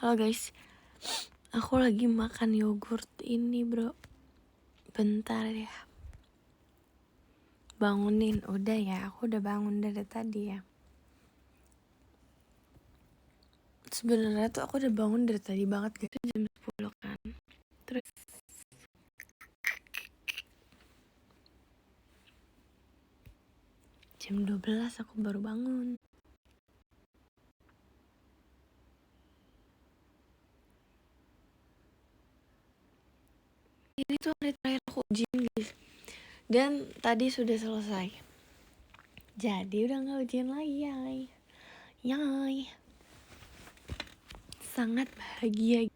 Halo guys, aku lagi makan yogurt ini bro. Bentar ya. Bangunin, udah ya, aku udah bangun dari tadi ya. Sebenarnya tuh aku udah bangun dari tadi banget guys, jam 10 kan. Terus jam 12 aku baru bangun. Ini tuh hari terakhir aku ujian guys. Dan tadi sudah selesai. Jadi udah gak ujian lagi yay. Sangat bahagia.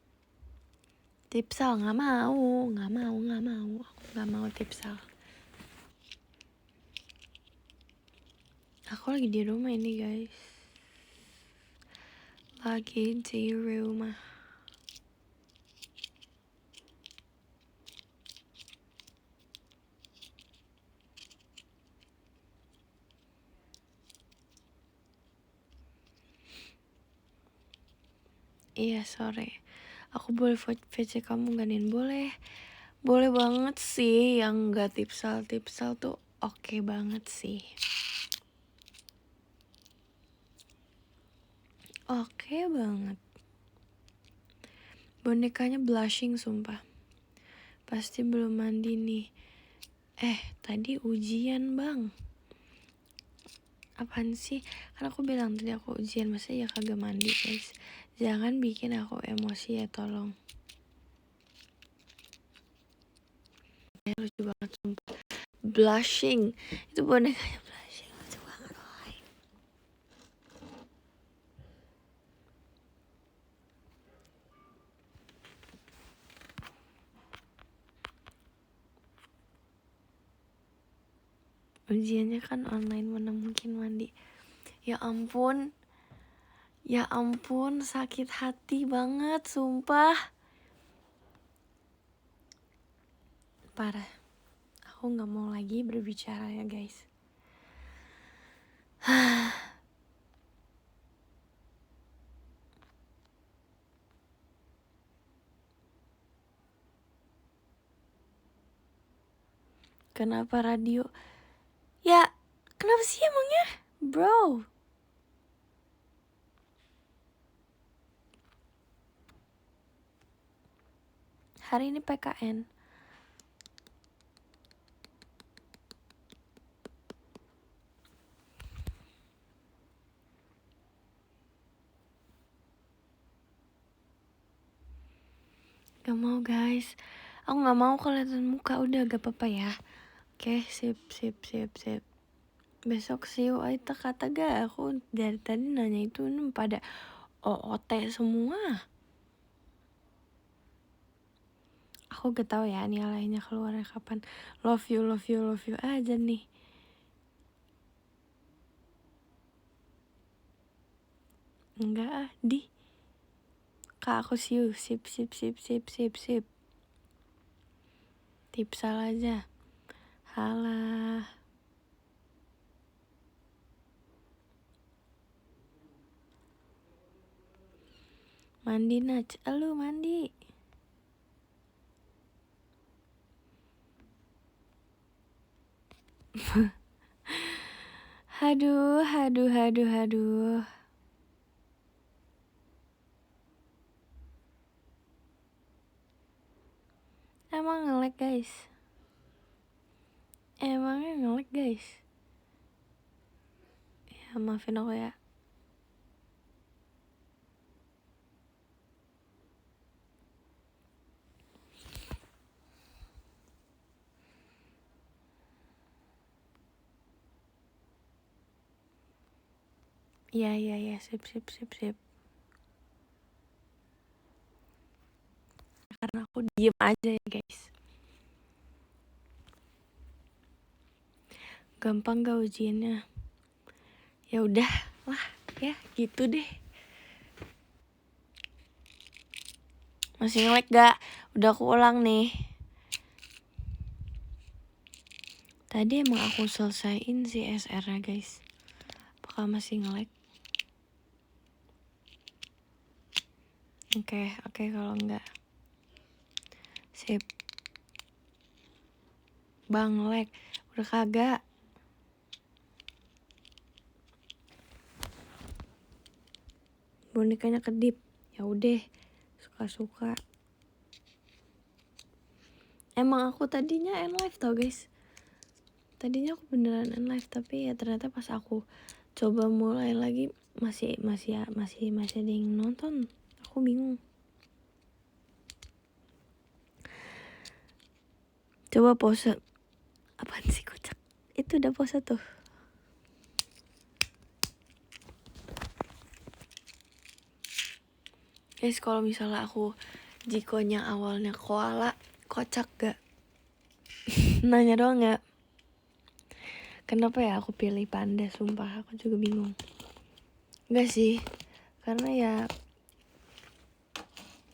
Tipsal gak mau. Aku gak mau tipsal. Aku lagi di rumah ini guys. Lagi di rumah. Iya sore. Aku boleh VC kamu gak Nin? Boleh. Boleh banget sih. Yang gak tipsal tuh oke banget sih. Oke banget. Bonekanya blushing sumpah. Pasti belum mandi nih. Tadi ujian bang. Apaan sih? Kan aku bilang tadi aku ujian. Masa ya kagak mandi guys. Jangan bikin aku emosi ya tolong. Lucu banget sumpah. Blushing. Itu bonekanya blushing. Lucu banget woy. Ujiannya kan online, mana mungkin mandi. Ya ampun sakit hati banget sumpah. Parah. Aku gak mau lagi berbicara ya guys. Kenapa radio? Ya kenapa sih emangnya bro? Hari ini PKN. Gak mau guys. Aku gak mau kelihatan muka. Udah gak apa-apa ya. Oke sip. Besok see you Aita kata gak. Aku dari tadi nanya itu pada OOT semua. Aku gak tahu ya nih alainya keluarnya kapan. Love you aja nih. Enggak di Kak aku siu. Sip. Tipsal aja. Halah. Mandi Naj. Lu mandi. Aduh. Emang nge-lag guys. Emangnya nge-lag guys. Ya maafin aku ya. Iya sip. Karena aku diem aja ya guys. Gampang gak ujiannya? Ya udah lah ya gitu deh. Masih nge-lag gak? Udah aku ulang nih. Tadi emang aku selesaiin si SR-nya guys. Apakah masih nge-lag? Oke, kalau enggak. Sip. Bang Lek, udah kagak. Bonekanya kedip. Ya udah, suka-suka. Emang aku tadinya end live tau guys. Tadinya aku beneran end live, tapi ya ternyata pas aku coba mulai lagi masih ada yang nonton. Aku bingung. Coba pause. Apaan sih kocak? Itu udah pause tuh. Guys, kalau misalnya aku jikonya awalnya koala, kocak gak? Nanya doang gak? Kenapa ya aku pilih panda? Sumpah aku juga bingung. Enggak sih, karena ya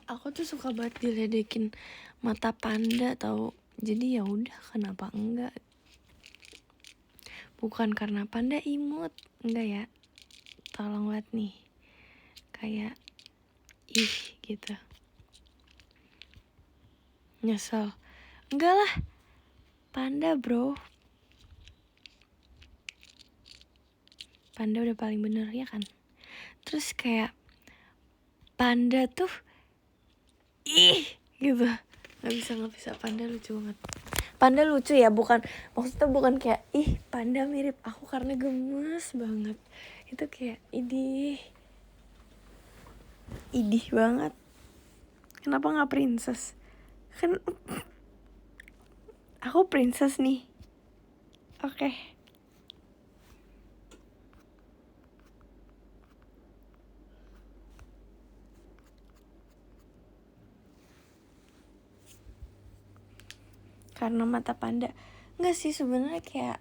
aku tuh suka banget diledekin mata panda tau. Jadi ya udah, kenapa enggak? Bukan karena panda imut, enggak ya. Tolong banget nih. Kayak ih gitu. Nyesel. Enggak lah. Panda bro. Panda udah paling bener ya kan. Terus kayak panda tuh ih gitu. Gak bisa. Panda lucu banget. Panda lucu ya, maksudnya bukan kayak ih panda mirip aku karena gemes banget. Itu kayak idih banget. Kenapa gak princess? Kan aku princess nih. Oke. Karena mata panda. Enggak sih, sebenarnya kayak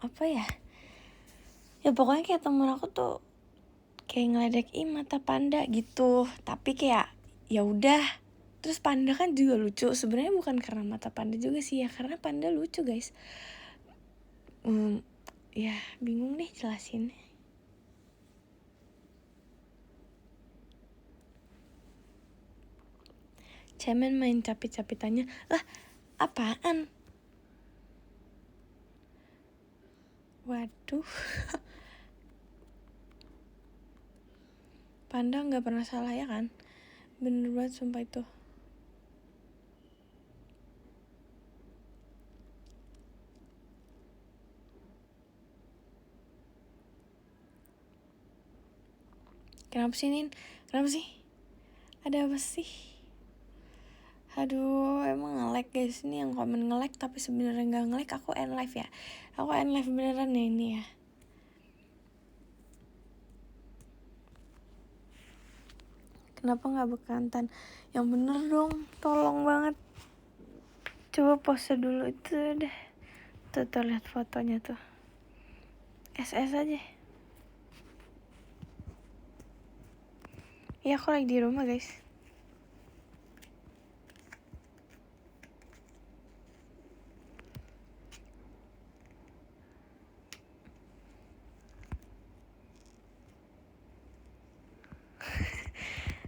apa ya? Ya pokoknya kayak temen aku tuh kayak ngeledek mata panda gitu. Tapi kayak ya udah. Terus panda kan juga lucu. Sebenarnya bukan karena mata panda juga sih ya, karena panda lucu guys. Ya bingung deh jelasinnya. Cemen main capit-capitannya. Lah apaan? Waduh. Panda gak pernah salah ya kan? Bener banget sumpah itu. Kenapa sih Nin? Kenapa sih? Ada apa sih? Aduh, emang nge-lag guys. Ini yang komen nge-lag tapi sebenarnya gak nge-lag. Aku end live ya. Aku end live beneran ya ini ya. Kenapa gak bekantan? Yang bener dong, tolong banget. Coba pose dulu itu deh. Tuh lihat fotonya tuh. SS aja. Iya aku lagi di rumah guys.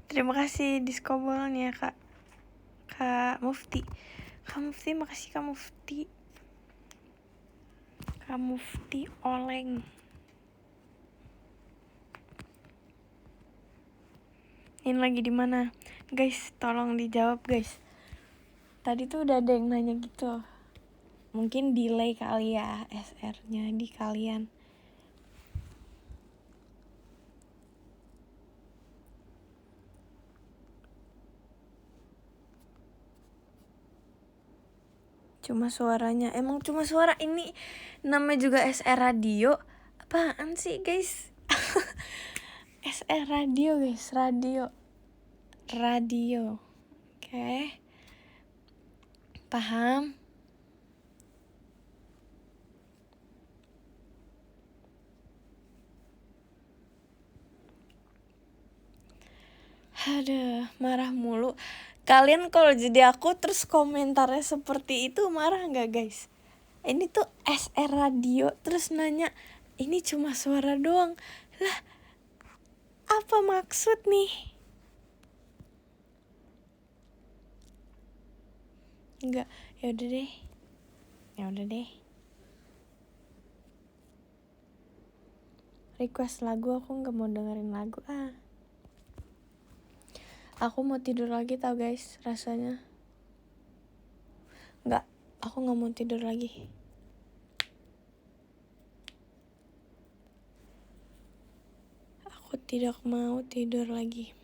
Terima kasih diskobolnya Kak Mufti. Kak Mufti, makasih Kak Mufti. Kak Mufti Oleng. Ini lagi di mana? Guys, tolong dijawab guys. Tadi tuh udah ada yang nanya gitu. Mungkin delay kali ya SR-nya di kalian. Cuma suaranya. Emang cuma suara ini namanya juga SR radio. Apaan sih guys? SR radio guys, radio. Oke. Paham? Aduh, marah mulu. Kalian kalau jadi aku terus komentarnya seperti itu marah gak guys? Ini tuh SR radio terus nanya ini cuma suara doang. Lah apa maksud nih? Enggak, ya udah deh. Request lagu, aku nggak mau dengerin lagu. Aku mau tidur lagi tau guys, rasanya. Nggak, aku nggak mau tidur lagi. Aku tidak mau tidur lagi.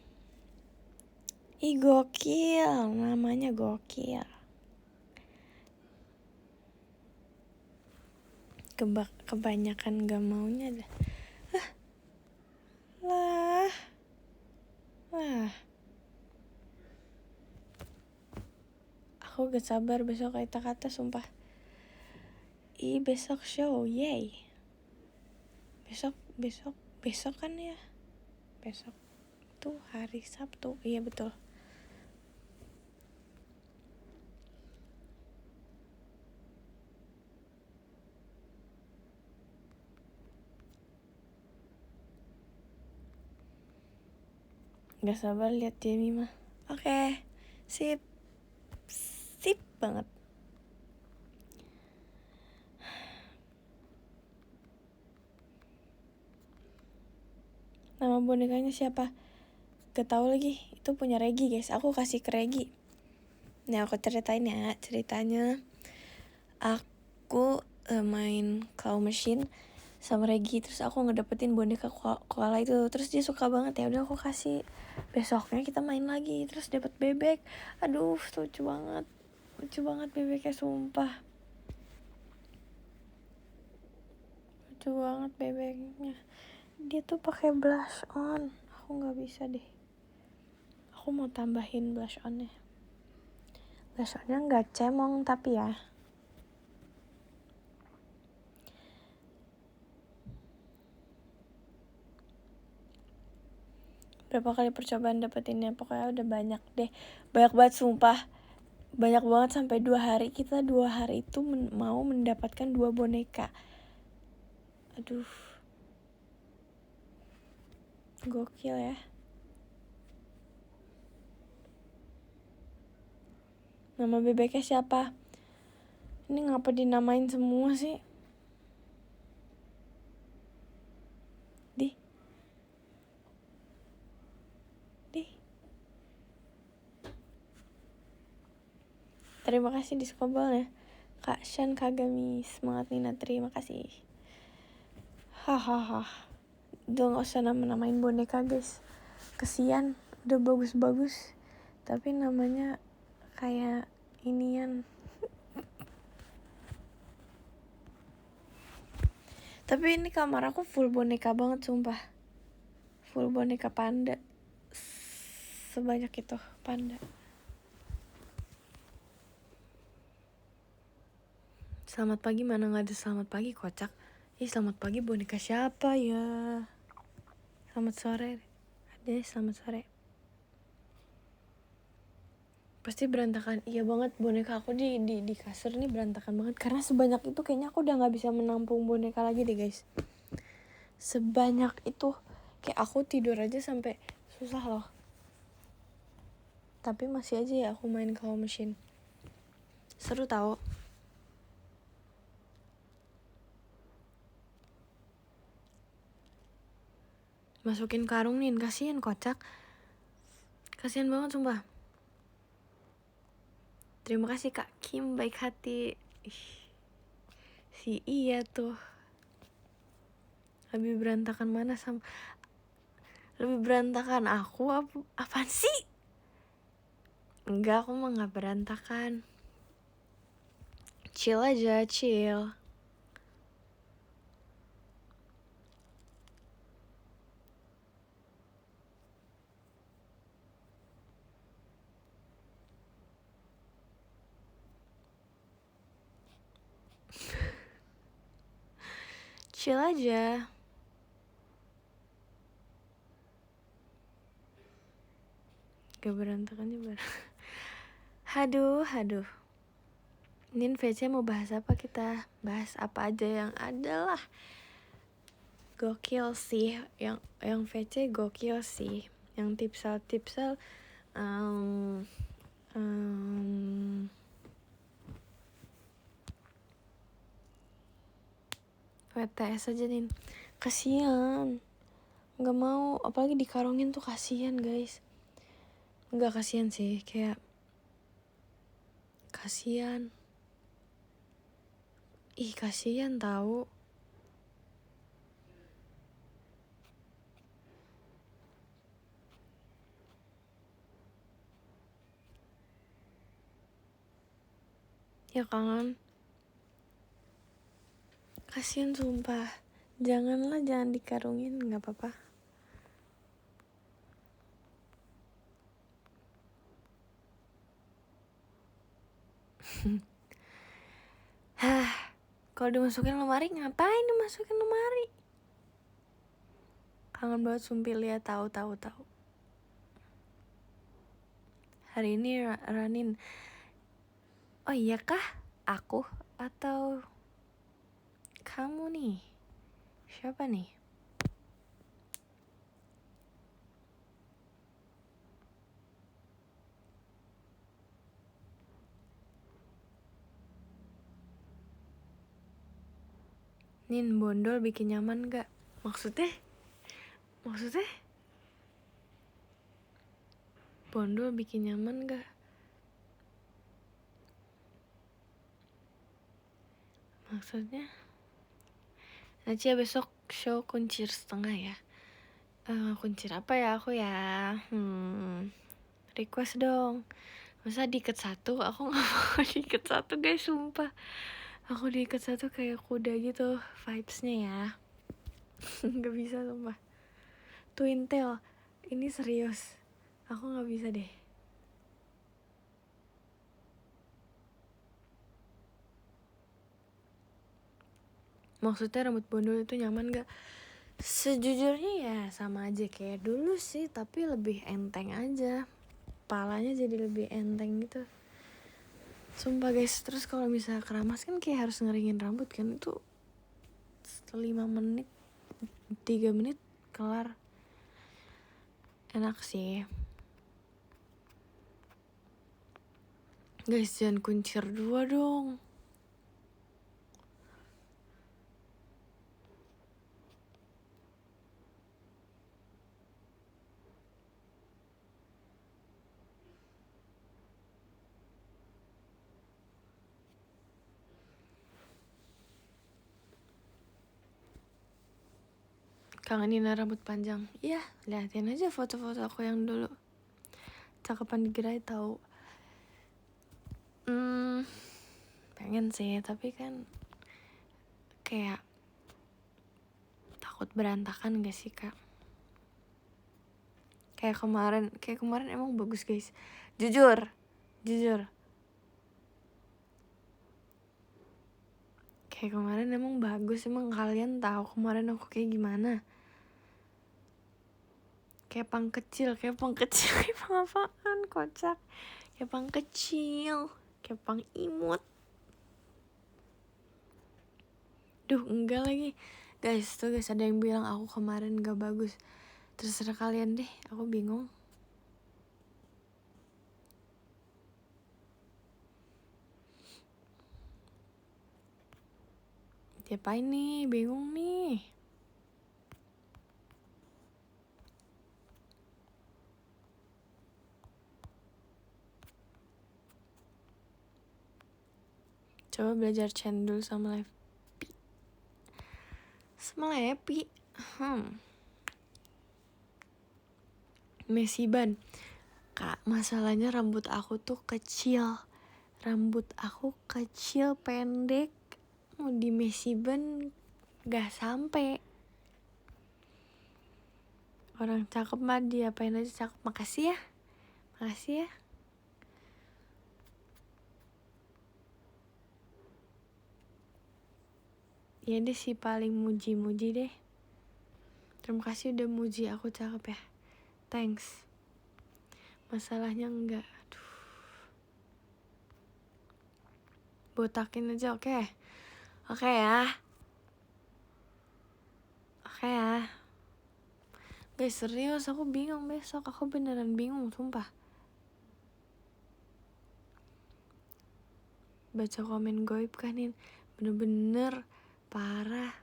Ih, gokil, namanya gokil. Kebanyakan gak maunya dah. Lah. Aku gak sabar besok kata-kata sumpah. Besok show, yay. Besok kan ya. Besok tuh hari Sabtu, iya betul. Gak sabar lihat Jamie mah. Oke, sip banget. Nama bonekanya siapa? Gak tahu lagi. Itu punya Regi guys. Aku kasih ke Regi. Nah aku ceritain ya ceritanya. Aku main claw machine sama Regi, terus aku ngedapetin boneka koala itu, terus dia suka banget. Ya udah aku kasih. Besoknya kita main lagi, terus dapet bebek. Aduh, lucu banget bebeknya sumpah. Lucu banget bebeknya. Dia tuh pakai blush on. Aku nggak bisa deh. Aku mau tambahin blush onnya. Blush onnya nggak cemong tapi ya. Berapa kali percobaan dapetinnya, pokoknya udah banyak deh. Banyak banget sumpah. Banyak banget sampai 2 hari. Kita 2 hari itu mau mendapatkan 2 boneka. Aduh. Gokil ya. Nama bebeknya siapa? Ini ngapa dinamain semua sih? Di. Terima kasih di Skobal ya. Kak Shan Kagami, semangat Nina, terima kasih. Hahaha. Udah gak usah namain boneka guys. Kesian, udah bagus-bagus. Tapi namanya kayak inian. Tapi ini kamar aku full boneka banget sumpah. Full boneka panda. Sebanyak itu panda. Selamat pagi, mana gak ada selamat pagi, kocak. Selamat pagi boneka siapa ya? Selamat sore. Ada selamat sore. Pasti berantakan. Iya banget, boneka aku di kasur nih berantakan banget. Karena sebanyak itu kayaknya aku udah gak bisa menampung boneka lagi deh guys. Sebanyak itu. Kayak aku tidur aja sampai susah loh. Tapi masih aja ya aku main claw machine. Seru tau. Masukin karung nih, kasihan kocak. Kasihan banget sumpah. Terima kasih Kak Kim, baik hati. Si iya tuh. Lebih berantakan mana sama. Lebih berantakan aku apaan sih? Enggak, aku mah gak berantakan. Chill aja, chill. Chill aja. Gak berantakannya Haduh. Nin VC mau bahas apa kita? Bahas apa aja yang ada lah. Gokil sih. Yang VC gokil sih. Yang tipsal PTS aja Nin. Kasian, nggak mau, apalagi dikarungin tuh kasian guys. Nggak kasian sih, kayak kasian. Ih kasian tahu. Ya kangen. Kasian sumpah. Janganlah, jangan dikarungin, nggak apa-apa. Hah, kalau dimasukin lemari ngapain dimasukin lemari? Kangen banget sumpah lihat tahu. Hari ini Ranin. Oh iya kah? Aku atau kamu nih? Siapa nih? Nin, bondol bikin nyaman gak? Maksudnya? Bondol bikin nyaman gak? Maksudnya? Nacia besok show kuncir setengah ya. Kuncir apa ya aku ya? Request dong. Masa diikat satu? Aku gak mau diikat satu guys, sumpah. Aku diikat satu kayak kuda gitu vibesnya ya. Gak bisa sumpah. Twin tail, ini serius. Aku gak bisa deh. Maksudnya rambut bondol itu nyaman gak? Sejujurnya ya sama aja kayak dulu sih, tapi lebih enteng aja. Palanya jadi lebih enteng gitu. Sumpah guys, terus kalau misalnya keramas kan kayak harus ngeringin rambut kan, itu 5 menit 3 menit kelar. Enak sih guys, jangan kuncir 2 dong. Kangenin rambut panjang. Iya, liatin aja foto-foto aku yang dulu. Cakepan digerai tahu. Pengen sih, tapi kan kayak takut berantakan gak sih kak? Kayak kemarin emang bagus guys. Jujur. Kayak kemarin emang bagus, emang kalian tahu kemarin aku kayak gimana? Kayak pang kecil, kayak pang apaan, kocak. Kayak pang kecil, kayak pang imut. Duh, enggak lagi. Guys, tuh guys, ada yang bilang aku kemarin gak bagus. Terserah kalian deh, aku bingung. Diapain nih, bingung nih. Coba belajar cendol sama Lepi. Mesiban. Kak, masalahnya rambut aku tuh kecil. Pendek. Mau di mesiban gak sampai. Orang cakep mah diapain aja cakep. Makasih ya. Ya deh sih paling muji-muji deh. Terima kasih udah muji aku cakep ya. Thanks. Masalahnya enggak. Aduh. Botakin aja, oke ya. Guys, serius aku bingung besok. Aku beneran bingung, sumpah. Baca komen goib kan, Nin. Bener-bener parah.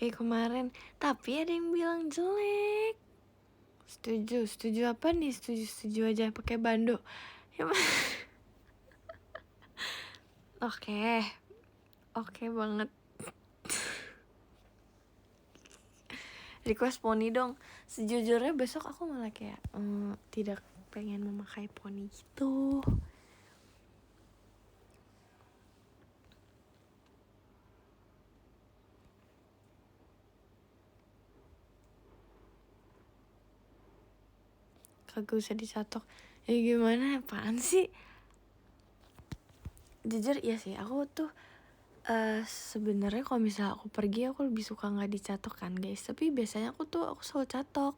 kayak kemarin. Tapi ada yang bilang jelek. Setuju apa nih? Setuju aja pakai bando. Ya, Oke banget. Request poni dong. Sejujurnya besok aku malah kayak tidak pengen memakai poni gitu. Kagak usah dicatok. Ya gimana, apaan sih? Jujur iya sih, aku tuh sebenarnya kalau misalnya aku pergi aku lebih suka nggak dicatok kan guys. Tapi biasanya aku selalu catok.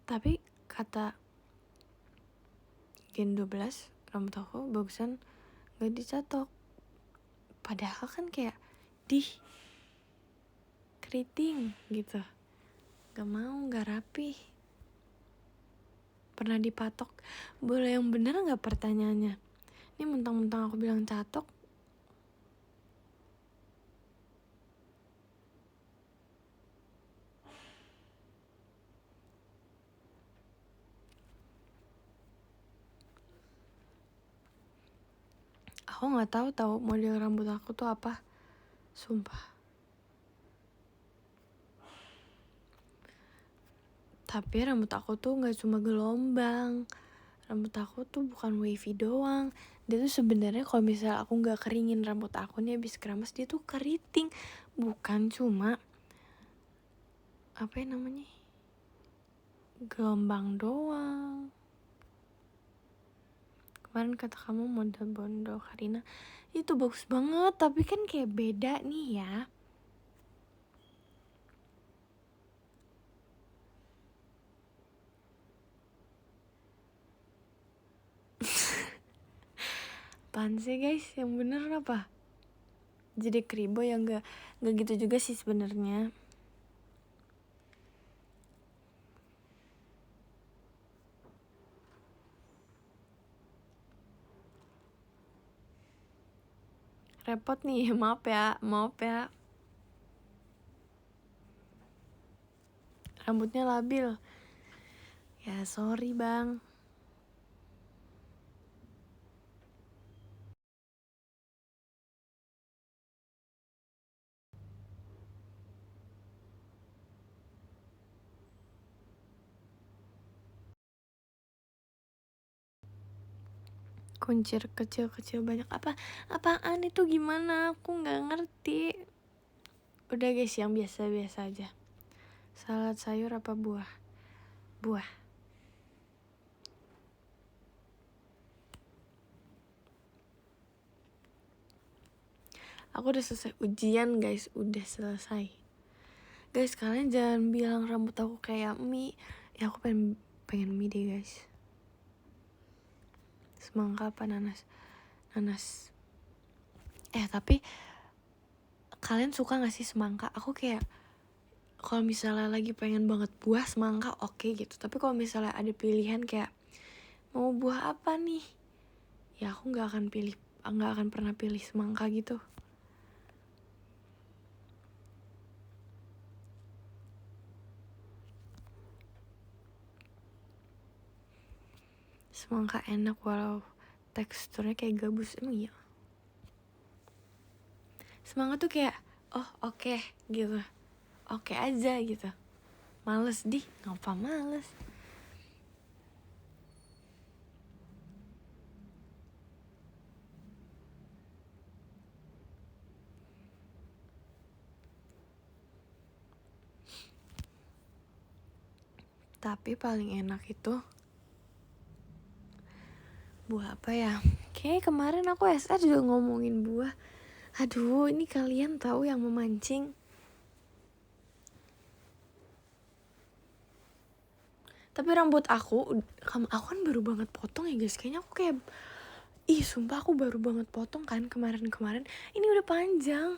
Tapi kata Gen 12 rambut aku bagusan nggak dicatok. Padahal kan kayak keriting gitu. Gak mau, gak rapi. Pernah dipatok. Boleh yang bener gak pertanyaannya? Ini mentang-mentang aku bilang catok. Aku gak tahu model rambut aku tuh apa. Sumpah. Tapi rambut aku tuh gak cuma gelombang. Rambut aku tuh bukan wavy doang. Dia tuh sebenarnya kalau misalnya aku gak keringin rambut aku nih habis keramas, dia tuh keriting. Bukan cuma gelombang doang. Kemarin kata kamu model bondo Karina, itu bagus banget. Tapi kan kayak beda nih ya. Apaan sih guys, yang bener apa? Jadi kribo yang gak gitu juga sih sebenarnya. Repot nih, maaf ya. Rambutnya labil. Ya sorry bang. Kuncir kecil-kecil banyak apaan itu gimana? Aku nggak ngerti. Udah guys, yang biasa-biasa aja. Salad sayur apa buah? Buah. Aku udah selesai ujian guys, udah selesai. Guys, kalian jangan bilang rambut aku kayak mie. Ya aku pengen mie deh guys. Semangka apa nanas? Tapi kalian suka gak sih semangka? Aku kayak kalau misalnya lagi pengen banget buah semangka oke gitu. Tapi kalau misalnya ada pilihan kayak mau buah apa nih, ya aku nggak akan pernah pilih semangka gitu. Semangka enak walau teksturnya kayak gabus. Emang iya? Semangka tuh kayak oke gitu, oke aja gitu. Males ngapa males. Tapi paling enak itu buah apa ya? Kayak kemarin aku SR juga ngomongin buah. Aduh, ini kalian tahu yang memancing. Tapi rambut aku kan baru banget potong ya guys. Kayaknya aku kayak sumpah aku baru banget potong kan kemarin. Ini udah panjang.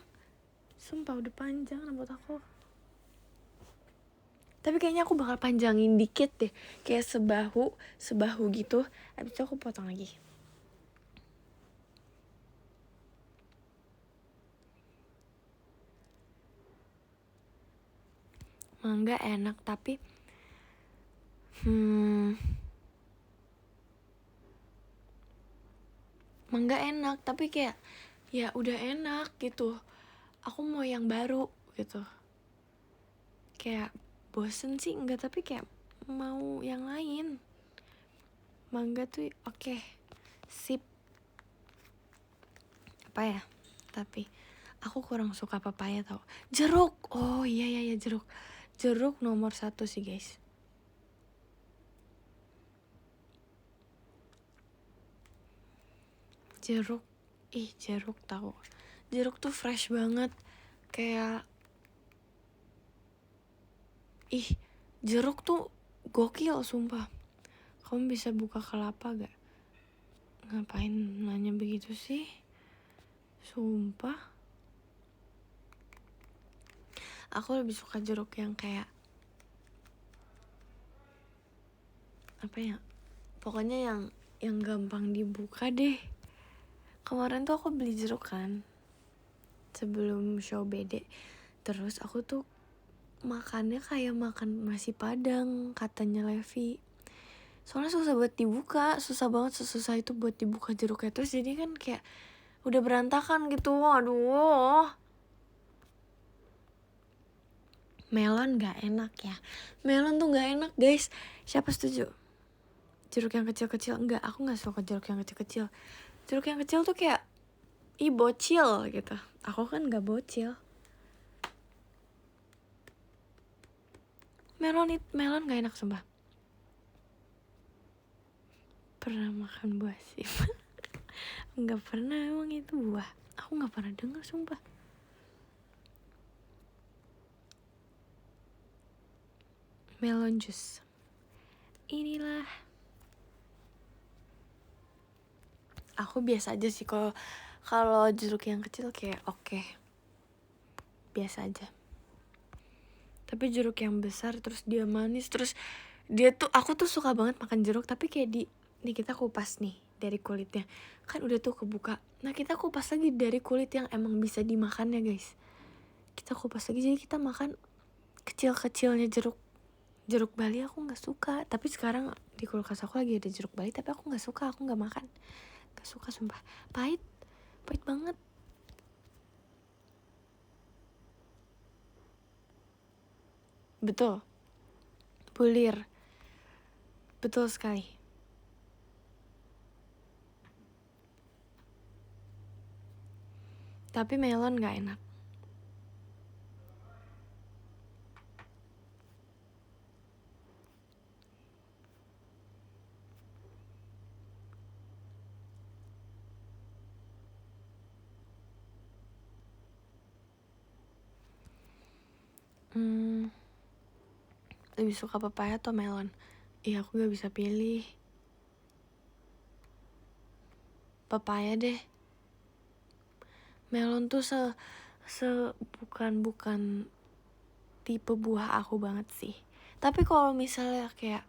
Sumpah udah panjang rambut aku. Tapi kayaknya aku bakal panjangin dikit deh. Kayak sebahu gitu. Habis itu aku potong lagi. Mangga enak tapi mangga enak tapi kayak ya udah enak gitu. Aku mau yang baru gitu. Kayak bosen sih enggak, tapi kayak mau yang lain. Mangga tuh oke. Sip. Apa ya? Tapi aku kurang suka papaya tau. Jeruk. Oh iya jeruk. Jeruk nomor 1 sih guys. Jeruk. Jeruk tau. Jeruk tuh fresh banget. Kayak jeruk tuh gokil sumpah. Kamu bisa buka kelapa gak? Ngapain nanya begitu sih? Sumpah. Aku lebih suka jeruk yang kayak apa ya? Pokoknya yang gampang dibuka deh. Kemarin tuh aku beli jeruk kan sebelum show BD. Terus aku tuh makannya kayak makan nasi padang, katanya Levi. Soalnya susah buat dibuka, susah banget, sesusah itu buat dibuka jeruknya. Terus jadi kan kayak udah berantakan gitu. Aduh. Melon gak enak ya. Melon tuh gak enak guys. Siapa setuju? Jeruk yang kecil-kecil. Enggak, aku gak suka jeruk yang kecil-kecil. Jeruk yang kecil tuh kayak bocil gitu. Aku kan gak bocil. Melon gak enak sumpah. Pernah makan buah sih? Gak pernah, emang itu buah. Aku gak pernah denger sumpah. Melon juice. Inilah. Aku biasa aja sih kalau jeruk yang kecil kayak oke. Biasa aja. Tapi jeruk yang besar terus dia manis, terus dia tuh, aku tuh suka banget makan jeruk tapi kayak nih kita kupas nih dari kulitnya. Kan udah tuh kebuka. Nah, kita kupas lagi dari kulit yang emang bisa dimakan ya, guys. Kita kupas lagi, jadi kita makan kecil-kecilnya jeruk Bali. Aku nggak suka, tapi sekarang di kulkas aku lagi ada jeruk Bali tapi aku nggak suka, aku nggak makan, nggak suka sumpah, pahit banget. Betul, bulir, betul sekali. Tapi melon nggak enak. Lebih suka papaya atau melon? Iya, aku gak bisa pilih. Papaya deh. Melon tuh bukan tipe buah aku banget sih. Tapi kalau misalnya kayak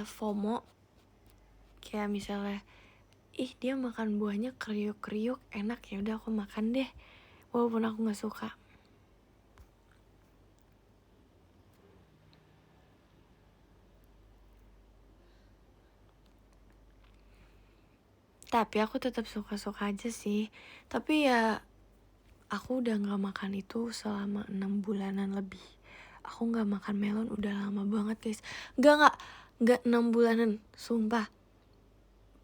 FOMO, kayak misalnya dia makan buahnya kriuk-kriuk enak, ya udah aku makan deh walaupun aku nggak suka. Tapi aku tetap suka-suka aja sih. Tapi ya aku udah nggak makan itu selama 6 bulanan lebih. Aku nggak makan melon udah lama banget guys. Nggak 6 bulanan, sumpah.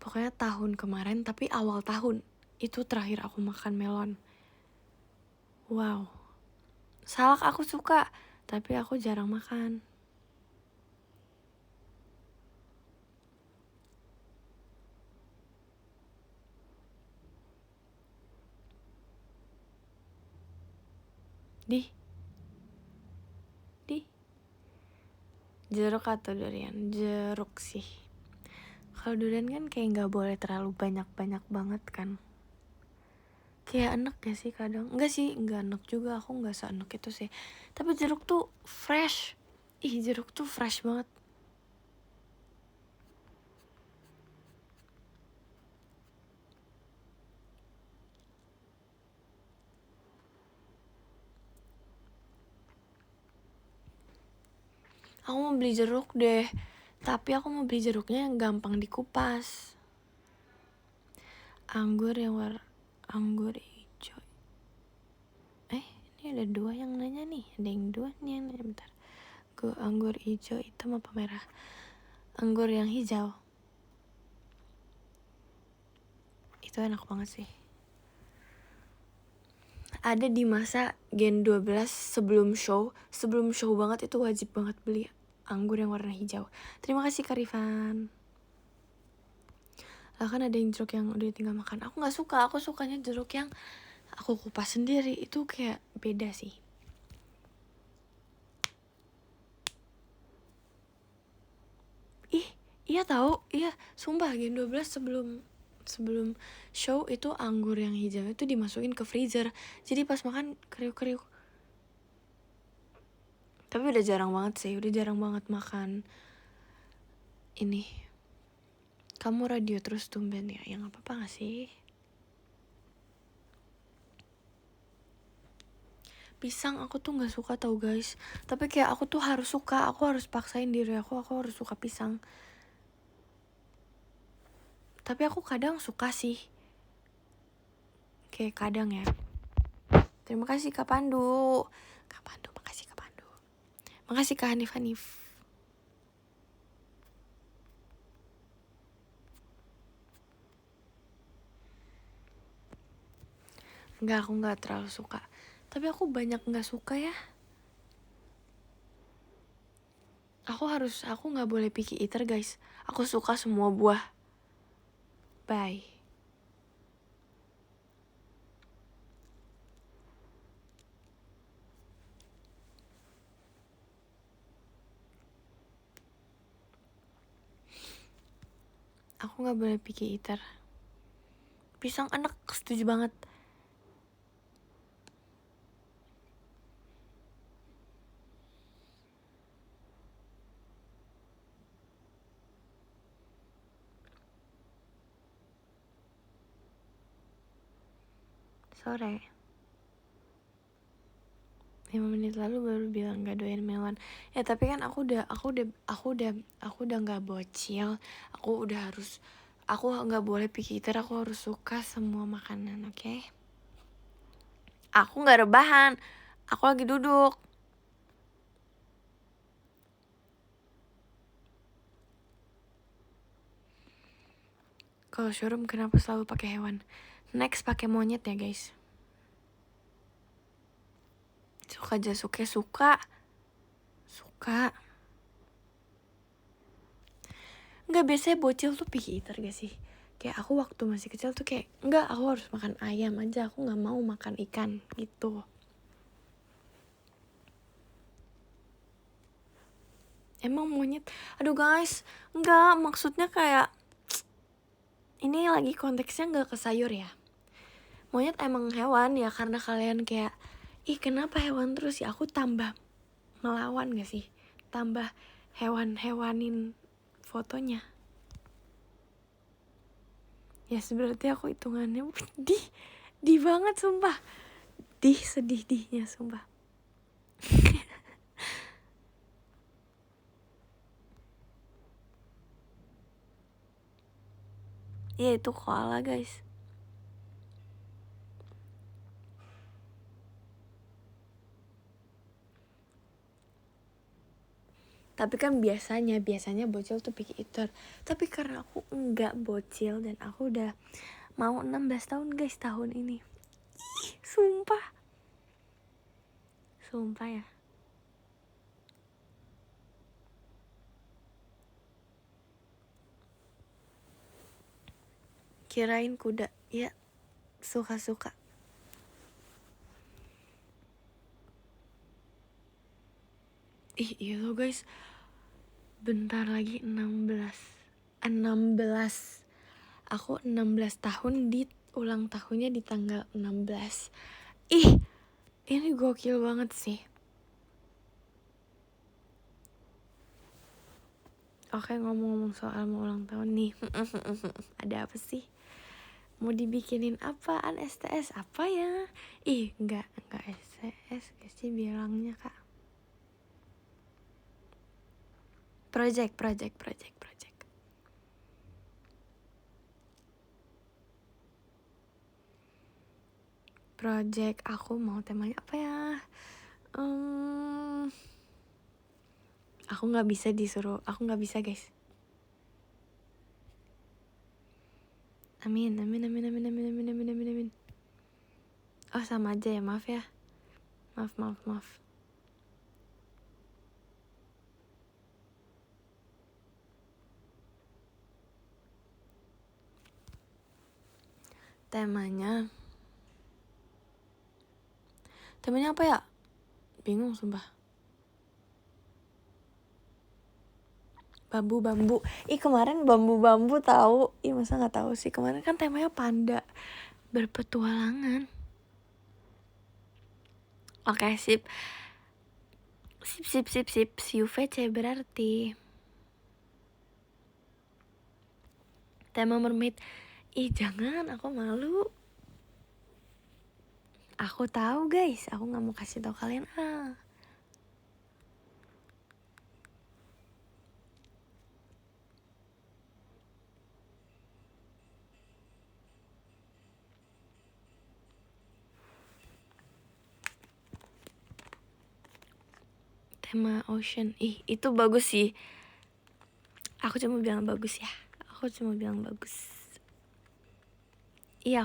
Pokoknya tahun kemarin, tapi awal tahun itu terakhir aku makan melon. Wow. Salak aku suka, tapi aku jarang makan. Di jeruk atau durian? Jeruk sih. Kalau durian kan kayak nggak boleh terlalu banyak banget kan. Kayak enak gak sih kadang? Enggak sih, nggak enak juga. Aku nggak seenak itu sih. Tapi jeruk tuh fresh. Jeruk tuh fresh banget. Aku mau beli jeruk deh, tapi aku mau beli jeruknya yang gampang dikupas. Anggur anggur hijau. Ini ada 2 yang nanya nih. Ada yang 2 nih yang nanya, bentar. Anggur hijau, hitam apa merah? Anggur yang hijau. Itu enak banget sih. Ada di masa Gen 12 sebelum show banget itu wajib banget beli anggur yang warna hijau. Terima kasih Karifan. Lah kan ada yang jeruk yang udah tinggal makan. Aku nggak suka, aku sukanya jeruk yang aku kupas sendiri. Itu kayak beda sih. Iya tahu, iya sumpah Gen 12 sebelum show itu anggur yang hijau itu dimasukin ke freezer. Jadi pas makan kriuk-kriuk. Tapi udah jarang banget makan ini. Kamu radio terus tumben ya, yang apa-apa gak sih? Pisang aku tuh gak suka tau guys. Tapi kayak aku tuh harus suka, aku harus paksain diri aku harus suka pisang. Tapi aku kadang suka sih. Kayak kadang ya. Terima kasih Kak Pandu. Makasih Kak Pandu. Makasih Kak Hanif. Enggak, aku gak terlalu suka. Tapi aku banyak gak suka ya. Aku gak boleh picky eater guys. Aku suka semua buah. Bye. Aku gak boleh picky eater. Pisang enak, setuju banget. Sore 5 menit lalu baru bilang gak doyan melon. Ya tapi kan aku udah gak bocil. Aku gak boleh picky eater. Aku harus suka semua makanan, oke? Aku gak rebahan. Aku lagi duduk. Kalau showroom kenapa selalu pakai hewan? Next pakai monyet ya guys. Jasuke suka. Enggak, biasanya bocil tuh picky eater gak sih? Kayak aku waktu masih kecil tuh kayak enggak, aku harus makan ayam aja, aku gak mau makan ikan gitu. Emang monyet? Aduh guys, enggak, maksudnya kayak ini lagi konteksnya gak ke sayur ya. Monyet emang hewan ya, karena kalian kayak kenapa hewan terus ya, aku tambah melawan gak sih? Tambah hewanin fotonya. Ya berarti aku hitungannya di banget sumpah. Sedih-dihnya sumpah. Ya itu koala guys. Tapi kan biasanya bocil tuh picky eater. Tapi karena aku enggak bocil dan aku udah mau 16 tahun guys tahun ini. Sumpah ya. Kirain kuda. Ya, suka-suka. Iya loh guys. Bentar lagi 16. Aku 16 tahun di ulang tahunnya di tanggal 16. Ini gokil banget sih. Oke, ngomong-ngomong soal mau ulang tahun nih. Ada apa sih? Mau dibikinin apaan? STS apa ya? Enggak STS gak sih bilangnya kak. project. Aku mau temanya apa ya? Aku nggak bisa guys. Amin. Oh sama aja ya, maaf ya. Maaf. Temanya apa ya? Bingung sumpah. Bambu. Kemarin bambu tahu. Masa nggak tahu sih, kemarin kan temanya panda berpetualangan. Oke, sip. UVC berarti tema mermaid. Jangan, aku malu. Aku tahu guys, aku nggak mau kasih tahu kalian. Tema ocean. Itu bagus sih. Aku cuma bilang bagus ya. Aku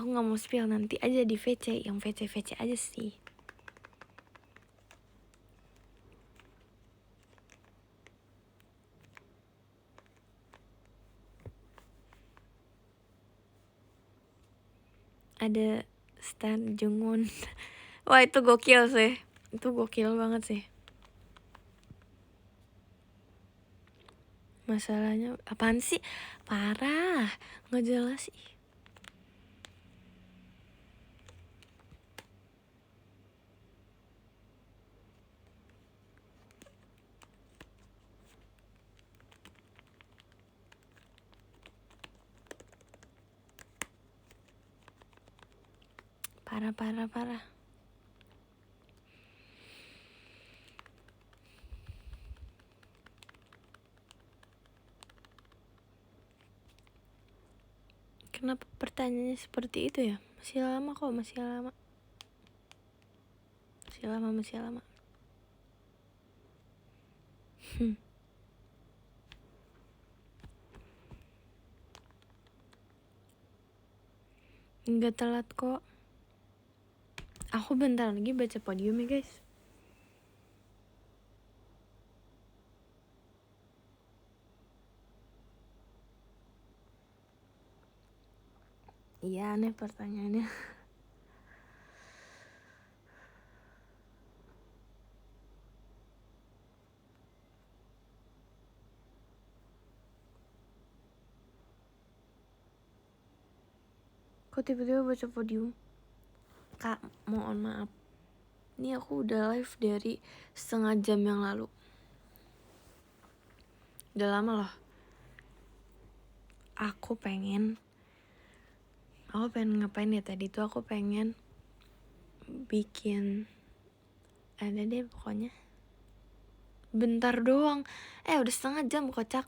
nggak mau spill, nanti aja di VC. Yang VC aja sih. Ada Stan Jungwon. Wah, itu gokil sih. Itu gokil banget sih. Masalahnya apaan sih? Parah, nggak jelas sih. Parah. Kenapa pertanyaannya seperti itu ya? Masih lama kok, masih lama. Enggak telat kok. Aku bentar lagi baca podium ya guys. Iya, aneh pertanyaannya. Kok tiba-tiba baca podium? Kak, mohon maaf. Ini aku udah live dari setengah jam yang lalu. Udah lama loh. Aku pengen ngapain ya tadi tuh? Aku pengen bikin, ada deh pokoknya. Bentar doang. Udah setengah jam, kocak.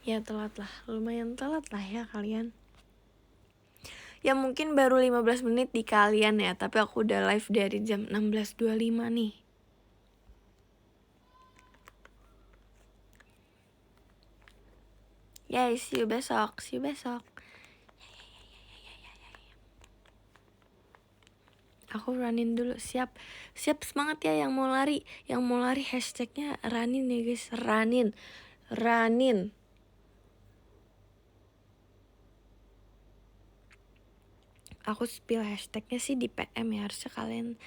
Ya telat lah, lumayan telat lah ya kalian. Ya mungkin baru 15 menit di kalian ya, tapi aku udah live dari jam 16.25 nih. Yay, see you besok. Aku runin dulu, siap semangat ya yang mau lari. Hashtagnya runin ya guys, runin. Aku spill hashtagnya sih di PM ya, harusnya kalian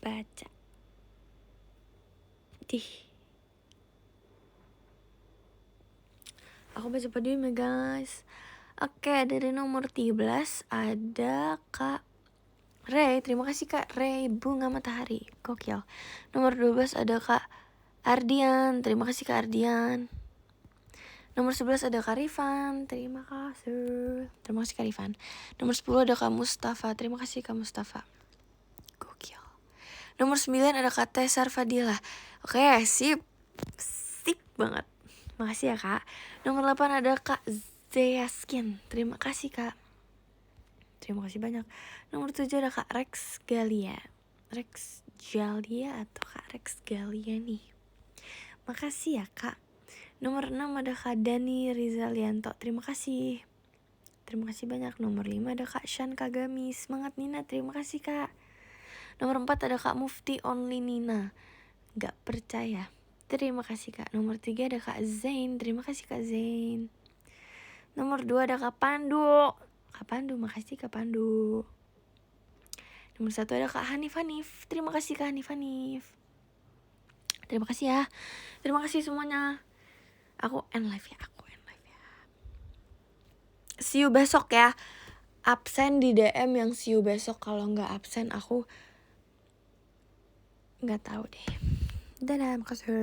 baca. Aku baca podium ya guys. Oke, dari nomor 13 ada Kak Ray. Terima kasih Kak Ray, bunga matahari, gokil. Nomor 12 ada Kak Ardian. Terima kasih Kak Ardian. Nomor 11 ada Kak Rifan, terima kasih. Terima kasih Kak Rifan. Nomor 10 ada Kak Mustafa, terima kasih Kak Mustafa. Gokil. Nomor 9 ada Kak Tesar Fadila. Oke, sip. Sip banget. Makasih ya Kak. Nomor 8 ada Kak Zeyaskin, terima kasih Kak. Terima kasih banyak. Nomor 7 ada Kak Rex Galia. Rex Galia atau Kak Rex Galia nih. Makasih ya Kak. Nomor 6 ada Kak Dani Rizalianto, terima kasih. Terima kasih banyak. Nomor 5 ada Kak Shan Kagami, semangat Nina, terima kasih Kak. Nomor 4 ada Kak Mufti Only Nina, gak percaya, terima kasih Kak. Nomor 3 ada Kak Zain, terima kasih Kak Zain. Nomor 2 ada Kak Pandu. Kak Pandu, makasih Kak Pandu. Nomor 1 ada Kak Hanif Hanif, terima kasih Kak Hanif Hanif. Terima kasih ya. Terima kasih semuanya. Aku end live ya. See you besok ya. Absen di DM yang see you besok. Kalau nggak absen aku nggak tahu deh. Dadah, makasih.